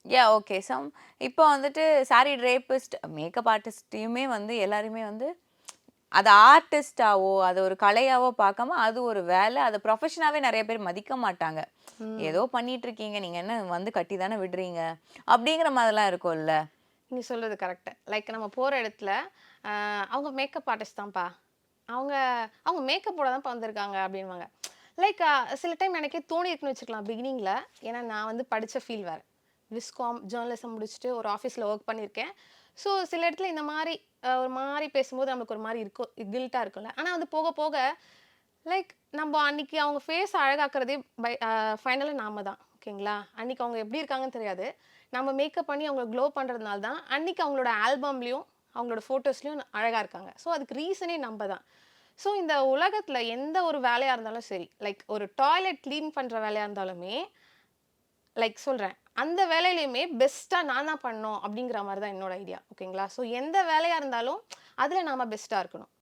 Okay. இப்போ வந்துட்டு sorry ட்ரேபிஸ்ட், makeup ஆர்டிஸ்ட்டையுமே வந்து எல்லாருமே வந்து அது ஆர்டிஸ்ட்டாவோ, அது ஒரு கலையாவோ பார்க்காம, அது ஒரு வேலை. அத ப்ரொஃபஷனாவே நெறைய பேர் மதிக்க மாட்டாங்க. ம். ஏதோ பண்ணிட்டு இருக்கீங்க. நீங்க என்ன வந்து கட்டி தானே விடுறீங்க. அப்படிங்கிற மாதிரிலாம் இருக்கும்ல. நீங்க சொல்றது கரெக்ட்டு. லைக் நம்ம போற இடத்துல, அ அவங்க மேக்கப் ஆர்டிஸ்ட் தான்ப்பா. அவங்க அவங்க மேக்கப்போட தான்ப்பா வந்திருக்காங்க அப்டின்னுவாங்க. லைக் சில டைம் எனக்கே தோணியிருக்குன்னு வச்சுக்கலாம் பிகினிங்ல. ஏன்னா நான் வந்து படிச்ச ஃபீல்ட் வேற. விஸ்காம் ஜர்னலிசம் முடிச்சுட்டு ஒரு ஆஃபீஸ்ல வொர்க் பண்ணியிருக்கேன். ஸோ சில இடத்துல இந்த மாரி ஒரு மாரி பேசும்போது நமக்கு ஒரு மாரி இருக்கும் கில்ட்டா இருக்கும்ல. ஆனா வந்து போக போக லைக் நம்ப அன்னைக்கு அவங்க ஃபேஸ் அழகாக்குறதே ஃபைனலா நாம தான். ஓகேங்களா? அன்னைக்கு அவங்க எப்படி இருக்காங்கன்னு தெரியாது. நம்ம மேக்கப் பண்ணி அவங்கள க்ளோ பண்றதுனால தான், அன்னைக்கு அவங்களோட ஆல்பம்லயும், அவங்களோட ஃபோட்டோஸ்லயும் அழகா இருக்காங்க. ஸோ அதுக்கு ரீசனே நம்ப தான். ஸோ இந்த உலகத்துல எந்த ஒரு வேலையா இருந்தாலும் சரி, லைக் ஒரு டாய்லெட் கிளீன் பண்ற வேலையா இருந்தாலுமே, லைக் சொல்றேன். அந்த வேலையிலயுமே பெஸ்ட்டா நான் தான் பண்ணணும் அப்படிங்கிற மாரி தான் என்னோட ஐடியா. ஓகேங்களா? ஸோ எந்த வேலையா இருந்தாலும், அதுல நாம பெஸ்ட்டா இருக்கணும்.